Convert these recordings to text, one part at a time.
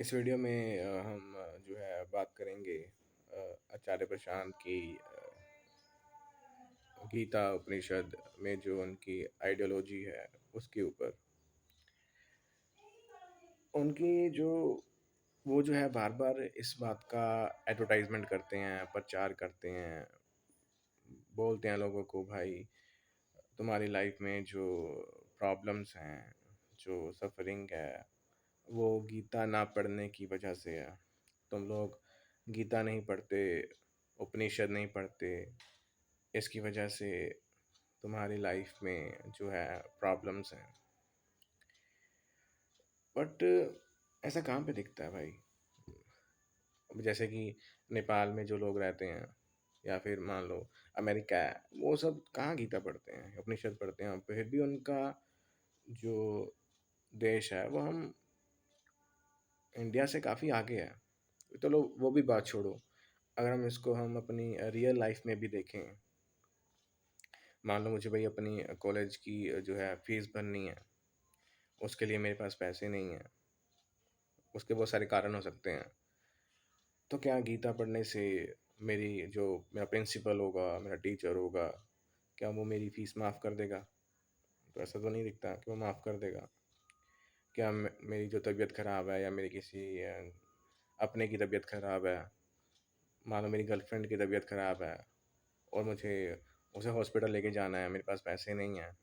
इस वीडियो में हम जो है बात करेंगे आचार्य प्रशांत की गीता उपनिषद में जो उनकी आइडियोलॉजी है उसके ऊपर। उनकी जो वो जो है बार बार इस बात का एडवर्टाइजमेंट करते हैं, प्रचार करते हैं, बोलते हैं लोगों को भाई तुम्हारी लाइफ में जो प्रॉब्लम्स हैं, जो सफरिंग है, वो गीता ना पढ़ने की वजह से है। तुम लोग गीता नहीं पढ़ते, उपनिषद नहीं पढ़ते, इसकी वजह से तुम्हारी लाइफ में जो है प्रॉब्लम्स हैं। बट ऐसा कहाँ पे दिखता है भाई? अब जैसे कि नेपाल में जो लोग रहते हैं या फिर मान लो अमेरिका है, वो सब कहाँ गीता पढ़ते हैं, उपनिषद पढ़ते हैं, फिर भी उनका जो देश है वो हम इंडिया से काफ़ी आगे है। तो लो वो भी बात छोड़ो, अगर हम अपनी रियल लाइफ में भी देखें, मान लो मुझे भाई अपनी कॉलेज की जो है फीस भरनी है, उसके लिए मेरे पास पैसे नहीं हैं, उसके बहुत सारे कारण हो सकते हैं। तो क्या गीता पढ़ने से जो मेरा प्रिंसिपल होगा, मेरा टीचर होगा, क्या वो मेरी फ़ीस माफ़ कर देगा? तो ऐसा तो नहीं दिखता कि वो माफ़ कर देगा। क्या मेरी जो तबीयत ख़राब है या मेरी किसी अपने की तबीयत ख़राब है, मान लो मेरी गर्लफ्रेंड की तबीयत ख़राब है और मुझे उसे हॉस्पिटल लेके जाना है, मेरे पास पैसे नहीं हैं,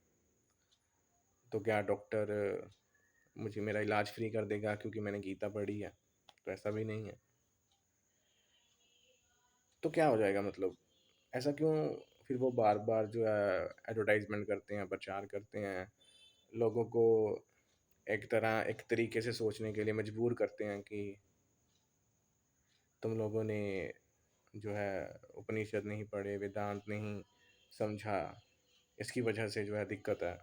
तो क्या डॉक्टर मुझे मेरा इलाज फ्री कर देगा क्योंकि मैंने गीता पढ़ी है? तो ऐसा भी नहीं है। तो क्या हो जाएगा मतलब? ऐसा क्यों फिर वो बार बार जो है एडवर्टाइजमेंट करते हैं, प्रचार करते हैं, लोगों को एक तरीके से सोचने के लिए मजबूर करते हैं कि तुम लोगों ने जो है उपनिषद नहीं पढ़े, वेदांत नहीं समझा, इसकी वजह से जो है दिक्कत है,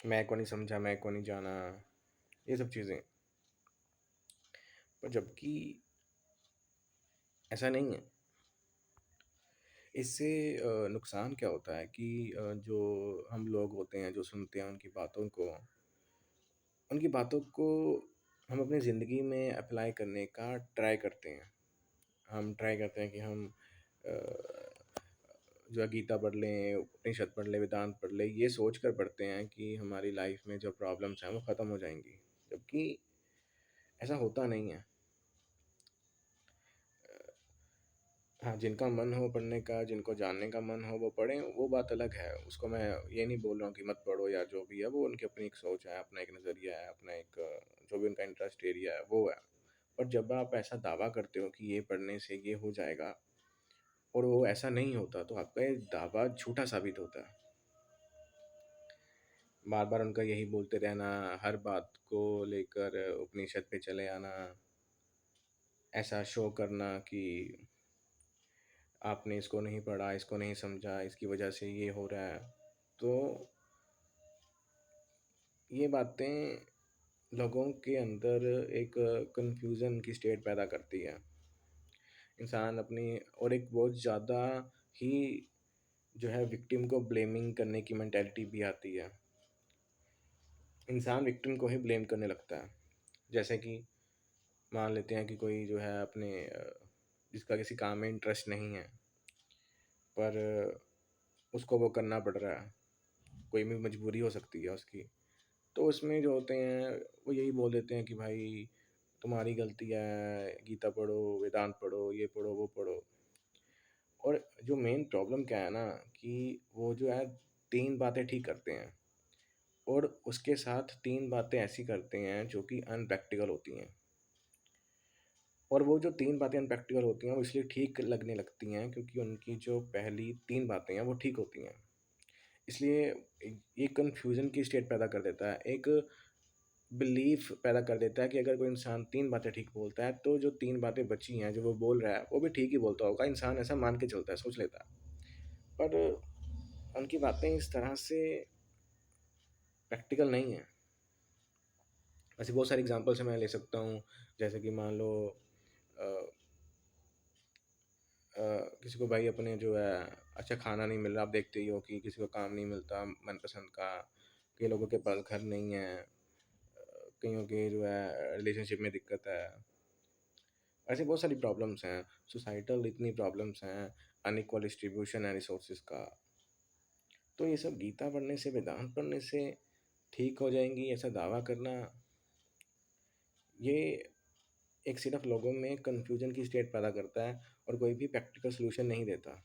मैं को नहीं समझा, मैं को नहीं जाना, ये सब चीज़ें। पर जबकि ऐसा नहीं है। इससे नुकसान क्या होता है कि जो हम लोग होते हैं, जो सुनते हैं उनकी बातों को हम अपनी ज़िंदगी में अप्लाई करने का ट्राई करते हैं। हम ट्राई करते हैं कि हम जो है गीता पढ़ लें, उपनिषद पढ़ लें, वेदांत पढ़ लें, ये सोच कर पढ़ते हैं कि हमारी लाइफ में जो प्रॉब्लम्स हैं वो ख़त्म हो जाएंगी, जबकि ऐसा होता नहीं है। हाँ, जिनका मन हो पढ़ने का, जिनको जानने का मन हो वो पढ़ें, वो बात अलग है। उसको मैं ये नहीं बोल रहा हूँ कि मत पढ़ो या जो भी है, वो उनकी अपनी एक सोच है, अपना एक नज़रिया है, अपना एक जो भी उनका इंटरेस्ट एरिया है वो है। पर जब आप ऐसा दावा करते हो कि ये पढ़ने से ये हो जाएगा और वो ऐसा नहीं होता, तो आपका ये दावा झूठा साबित होता है। बार बार उनका यही बोलते रहना, हर बात को लेकर उपनिषद पे चले आना, ऐसा शो करना कि आपने इसको नहीं पढ़ा, इसको नहीं समझा, इसकी वजह से ये हो रहा है। तो ये बातें लोगों के अंदर एक कन्फ्यूज़न की स्टेट पैदा करती है। इंसान अपनी और एक बहुत ज़्यादा ही जो है विक्टिम को ब्लेमिंग करने की मेंटालिटी भी आती है। इंसान विक्टिम को ही ब्लेम करने लगता है। जैसे कि मान लेते हैं कि कोई जो है जिसका किसी काम में इंटरेस्ट नहीं है, पर उसको वो करना पड़ रहा है, कोई भी मजबूरी हो सकती है उसकी। तो उसमें जो होते हैं वो यही बोल देते हैं कि भाई तुम्हारी गलती है, गीता पढ़ो, वेदांत पढ़ो, ये पढ़ो, वो पढ़ो। और जो मेन प्रॉब्लम क्या है ना कि वो जो है 3 बातें ठीक करते हैं और उसके साथ 3 बातें ऐसी करते हैं जो कि अनप्रैक्टिकल होती हैं। और वो जो 3 बातें अनप्रैक्टिकल होती हैं वो इसलिए ठीक लगने लगती हैं क्योंकि उनकी जो पहली 3 बातें हैं वो ठीक होती हैं। इसलिए ये कन्फ्यूज़न की स्टेट पैदा कर देता है। एक बिलीफ पैदा कर देता है कि अगर कोई इंसान 3 बातें ठीक बोलता है, तो जो 3 बातें बची हैं, जो वो बोल रहा है, वो भी ठीक ही बोलता होगा। इंसान ऐसा मान के चलता है, सोच लेता है। पर उनकी बातें इस तरह से प्रैक्टिकल नहीं हैं। ऐसे बहुत सारे एग्ज़ाम्पल्स मैं ले सकता हूँ, जैसे कि मान लो अ किसी को भाई अपने जो है अच्छा खाना नहीं मिल रहा, आप देखते ही हो कि किसी को काम नहीं मिलता मनपसंद का, कई लोगों के पास घर नहीं है, कईयों के जो है रिलेशनशिप में दिक्कत है। ऐसे बहुत सारी प्रॉब्लम्स हैं, सोसाइटल इतनी प्रॉब्लम्स हैं, अनइक्वल डिस्ट्रीब्यूशन है रिसोर्सेज़ का। तो ये सब गीता पढ़ने से, वेदांत पढ़ने से ठीक हो जाएँगी, ऐसा दावा करना, ये एक सिर्फ़ लोगों में कन्फ्यूज़न की स्टेट पैदा करता है और कोई भी प्रैक्टिकल सॉल्यूशन नहीं देता।